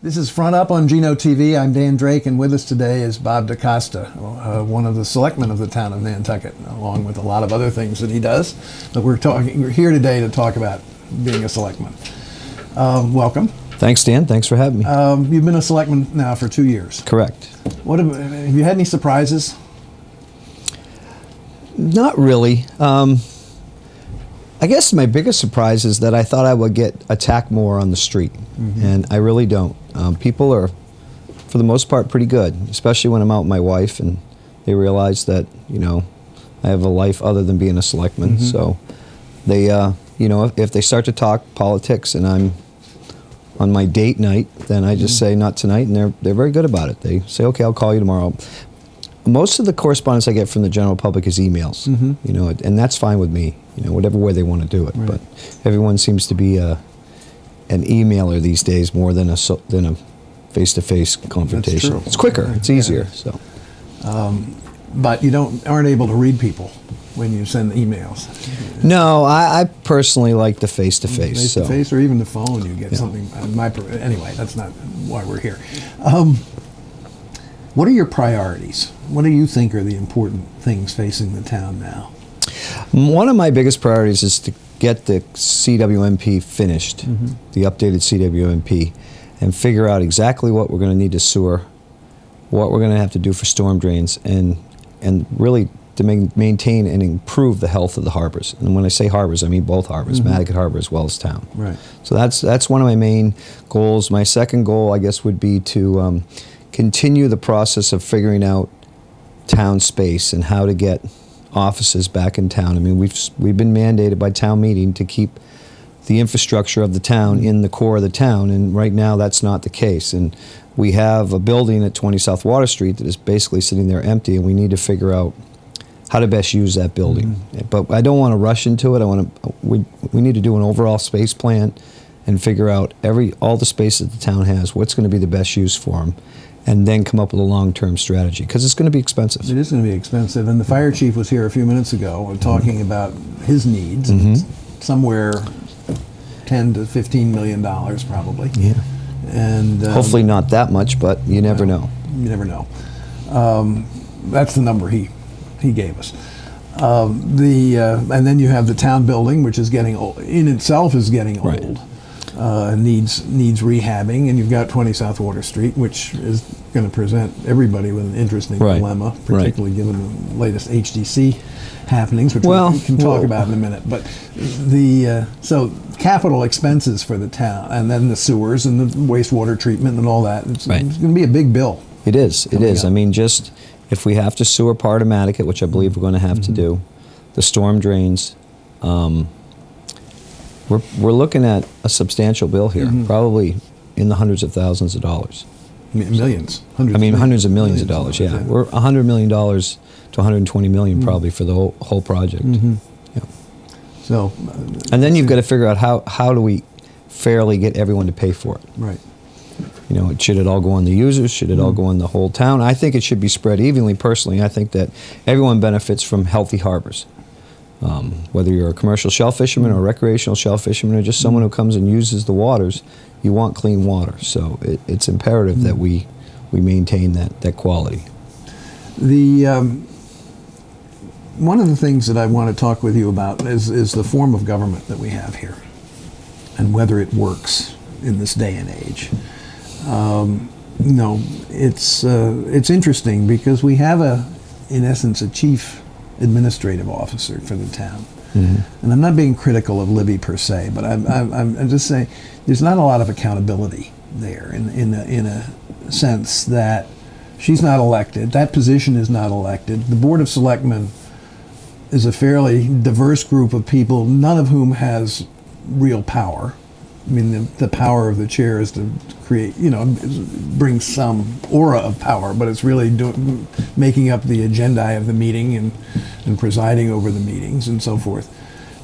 This is Front Up on Geno TV. I'm Dan Drake, and with us today is Bob DeCosta, one of the selectmen of the town of Nantucket, along with a lot of other things that he does. But we're here today to talk about being a selectman. Welcome. Thanks, Dan. Thanks for having me. You've been a selectman now for 2 years. Correct. Have you had any surprises? Not really. I guess my biggest surprise is that I thought I would get attacked more on the street, and I really don't. People are, for the most part, pretty good, especially when I'm out with my wife and they realize that, you know, I have a life other than being a selectman. So they, you know, if they start to talk politics and I'm on my date night, then I just say not tonight, and they're very good about it. They say, okay, I'll call you tomorrow. Most of the correspondence I get from the general public is emails, you know, and that's fine with me, you know, whatever way they want to do it. Right. But everyone seems to be an emailer these days more than a face-to-face confrontation. It's quicker, it's easier. So, but you aren't able to read people when you send emails. No, I personally like the face-to-face. Face-to-face, or even the phone, you get something. Anyway, that's not why we're here. What are your priorities? What do you think are the important things facing the town now? One of my biggest priorities is to get the CWMP finished, the updated CWMP, and figure out exactly what we're going to need to sewer, what we're going to have to do for storm drains, and really to maintain and improve the health of the harbors. And when I say harbors, I mean both harbors, Mattocket Harbor as well as town. Right. So that's one of my main goals. My second goal, I guess, would be to continue the process of figuring out town space and how to get offices back in town. I mean, we've been mandated by town meeting to keep the infrastructure of the town in the core of the town, and right now that's not the case. And we have a building at 20 South Water Street that is basically sitting there empty, and we need to figure out how to best use that building. But I don't want to rush into it. We need to do an overall space plan and figure out all the space that the town has, what's going to be the best use for them, and then come up with a long-term strategy, because it's going to be expensive. It is going to be expensive, and the fire chief was here a few minutes ago talking about his needs, and somewhere $10 to $15 million probably. Yeah. And hopefully not that much, but you never know. You never know. That's the number he gave us. And then you have the town building, which is getting old. In itself is getting old. Needs rehabbing, and you've got 20 South Water Street, which is going to present everybody with an interesting dilemma, particularly given the latest HDC happenings, which we can talk about in a minute. But so capital expenses for the town, and then the sewers and the wastewater treatment and all that. It's going to be a big bill. It is. It is. I mean, just if we have to sewer part of Mattocket, which I believe we're going to have to do, the storm drains. We're looking at a substantial bill here, probably in the hundreds of thousands of dollars. Millions. Hundreds of millions of dollars, yeah. We're $100 million to $120 million probably for the whole project. Yeah. So, and then you've got to figure out how do we fairly get everyone to pay for it. Right. You know, should it all go on the users? Should it all go on the whole town? I think it should be spread evenly, personally. I think that everyone benefits from healthy harbors. Whether you're a commercial shell fisherman or a recreational shell fisherman or just someone who comes and uses the waters, you want clean water. So it's imperative that we maintain that quality. One of the things that I want to talk with you about is the form of government that we have here, and whether it works in this day and age. It's interesting because we have in essence, a chief administrative officer for the town. And I'm not being critical of Libby per se, but I'm just saying there's not a lot of accountability there in a sense that she's not elected, that position is not elected. The Board of Selectmen is a fairly diverse group of people, none of whom has real power. I mean, the power of the chair is to create, bring some aura of power, but it's really making up the agenda of the meeting and presiding over the meetings and so forth.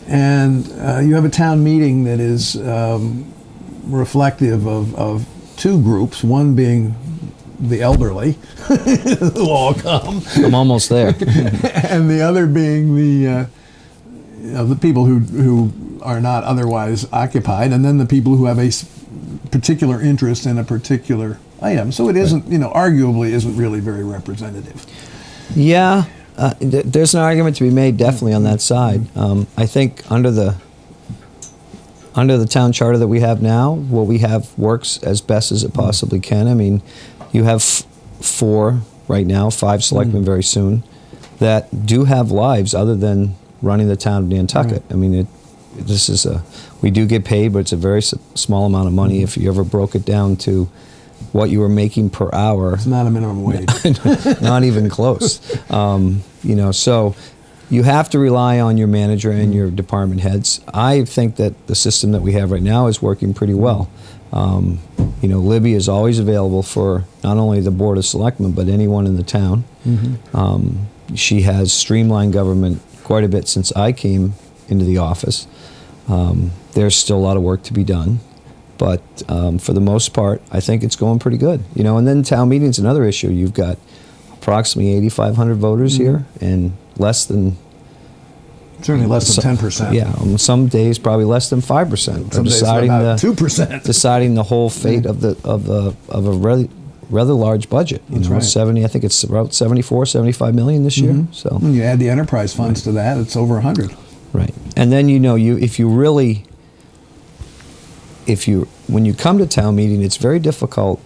And you have a town meeting that is reflective of two groups, one being the elderly, who all come. I'm almost there. And the other being the people who are not otherwise occupied, and then the people who have a particular interest in a particular item. So it isn't, arguably isn't really very representative. Yeah, there's an argument to be made definitely on that side. I think under the town charter that we have now, what we have works as best as it possibly can. I mean, you have 4 right now, 5 selectmen very soon, that do have lives other than running the town of Nantucket. Right. I mean, we do get paid, but it's a very small amount of money. If you ever broke it down to what you were making per hour, It's not a minimum wage. not even close. So you have to rely on your manager and your department heads. I think that the system that we have right now is working pretty well. Libby is always available for not only the Board of Selectmen, but anyone in the town. She has streamlined government quite a bit since I came into the office. There's still a lot of work to be done, but for the most part, I think it's going pretty good. And then town meeting's another issue. You've got approximately 8,500 voters here, and Certainly less than 10%. Yeah, on some days probably less than 5%. Some days about 2%. Deciding the whole fate of a rather large budget. That's right. 70. I think it's about 75 million this year. So When you add the enterprise funds to that, it's over 100. right, and then when you come to town meeting, it's very difficult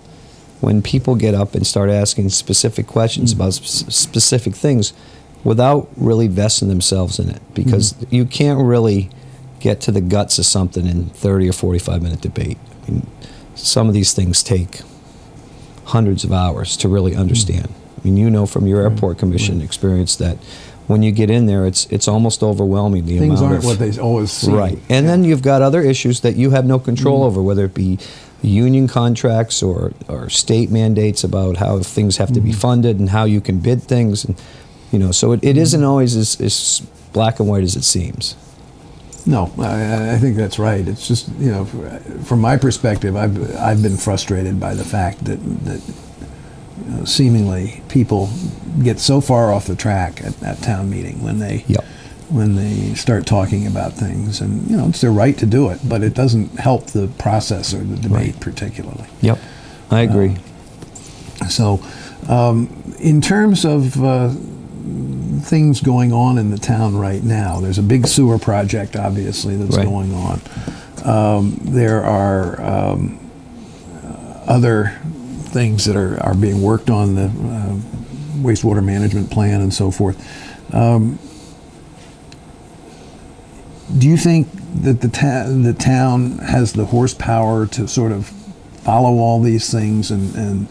when people get up and start asking specific questions about specific things without really vesting themselves in it, because you can't really get to the guts of something in 30 or 45-minute debate. I mean, some of these things take hundreds of hours to really understand. I mean, from your airport commission experience that when you get in there, it's almost overwhelming. Things aren't what they always seem. Right. And then you've got other issues that you have no control over, whether it be union contracts or state mandates about how things have to be funded and how you can bid things. And, so it isn't always as black and white as it seems. No, I think that's right. It's just, from my perspective, I've been frustrated by the fact that seemingly people get so far off the track at town meeting when they start talking about things, and it's their right to do it, but it doesn't help the process or the debate particularly. Yep, I agree. In terms of things going on in the town right now, there's a big sewer project, obviously, that's going on. There are other things that are being worked on, the wastewater management plan and so forth. Do you think that the town has the horsepower to sort of follow all these things and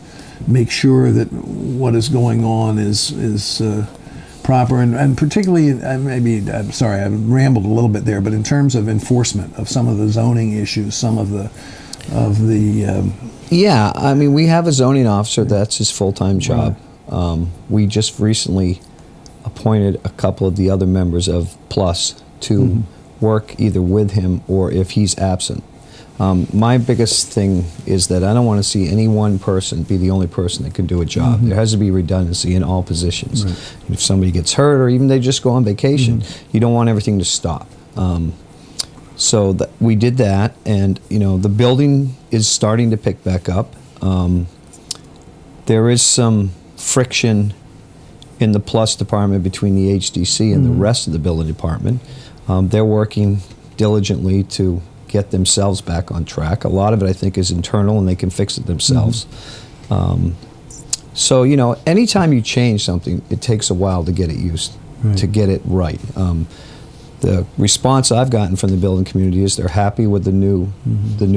make sure that what is going on is proper, and particularly, I'm sorry, I rambled a little bit there, but in terms of enforcement of some of the zoning issues, some of the yeah, I mean, we have a zoning officer. That's his full-time job. Right. We just recently appointed a couple of the other members of Plus to work either with him or if he's absent. My biggest thing is that I don't want to see any one person be the only person that can do a job. There has to be redundancy in all positions. Right. If somebody gets hurt or even they just go on vacation, you don't want everything to stop. So we did that, and the building is starting to pick back up. There is some friction in the Plus department between the HDC and the rest of the building department. They're working diligently to get themselves back on track. A lot of it, I think, is internal, and they can fix it themselves. So, anytime you change something, it takes a while to get it to get it right. The response I've gotten from the building community is they're happy with the new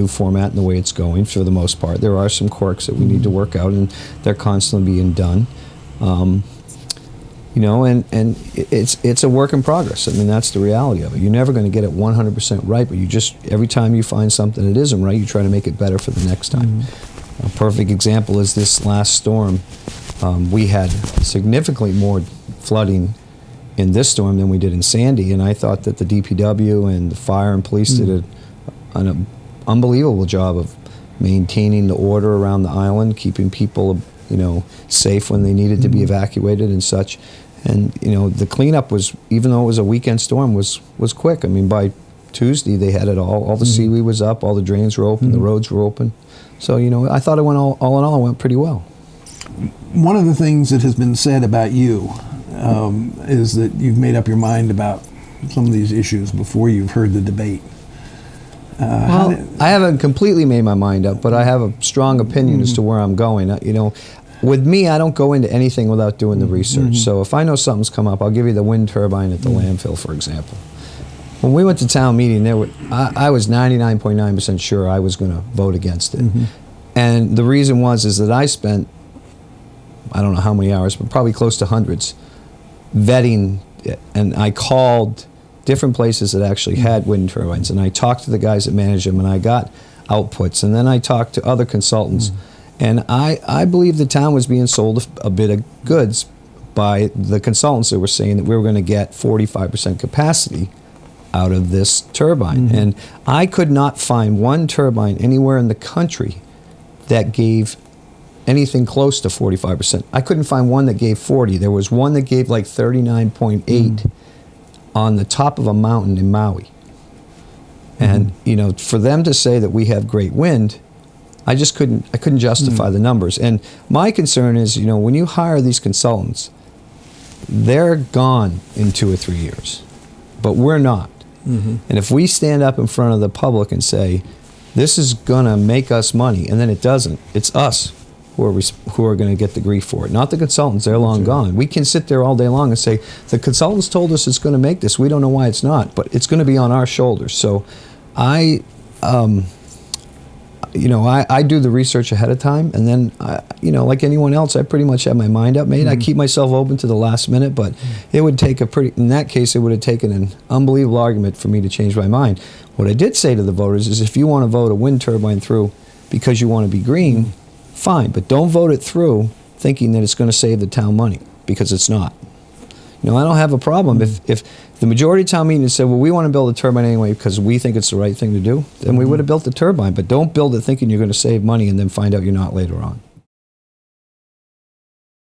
format and the way it's going for the most part. There are some quirks that we need to work out, and they're constantly being done. And it's a work in progress. I mean, that's the reality of it. You're never going to get it 100% right, but every time you find something that isn't right, you try to make it better for the next time. A perfect example is this last storm. We had significantly more flooding in this storm than we did in Sandy, and I thought that the DPW and the fire and police did an unbelievable job of maintaining the order around the island, keeping people safe when they needed to be evacuated and such. And the cleanup was, even though it was a weekend storm, was quick. I mean, by Tuesday they had it all the seaweed was up, all the drains were open, the roads were open. So, you know, I thought it went all in all, it went pretty well. One of the things that has been said about you is that you've made up your mind about some of these issues before you've heard the debate. Well, I haven't completely made my mind up, but I have a strong opinion as to where I'm going. You know, with me, I don't go into anything without doing the research. So if I know something's come up, I'll give you the wind turbine at the landfill, for example. When we went to town meeting, I was 99.9% sure I was going to vote against it. And the reason is that I spent, I don't know how many hours, but probably close to hundreds, vetting it. And I called different places that actually had wind turbines, and I talked to the guys that manage them, and I got outputs, and then I talked to other consultants. And I believe the town was being sold a bit of goods by the consultants that were saying that we were going to get 45% capacity out of this turbine. And I could not find one turbine anywhere in the country that gave anything close to 45%. I couldn't find one that gave 40. There was one that gave like 39.8 on the top of a mountain in Maui. And you know, for them to say that we have great wind, I couldn't justify the numbers. And my concern is, you know, when you hire these consultants, they're gone in 2 or 3 years, but we're not. And if we stand up in front of the public and say, this is going to make us money, and then it doesn't, it's us who are going to get the grief for it, not the consultants. They're long gone. We can sit there all day long and say, the consultants told us it's going to make this. We don't know why it's not, but it's going to be on our shoulders. So you know, I do the research ahead of time, and then, you know, like anyone else, I pretty much have my mind up made. I keep myself open to the last minute, but it would take in that case, it would have taken an unbelievable argument for me to change my mind. What I did say to the voters is, if you want to vote a wind turbine through because you want to be green, fine, but don't vote it through thinking that it's going to save the town money, because it's not. You know, I don't have a problem if the majority of town meeting said, well, we want to build a turbine anyway because we think it's the right thing to do, then we would have built the turbine. But don't build it thinking you're going to save money and then find out you're not later on.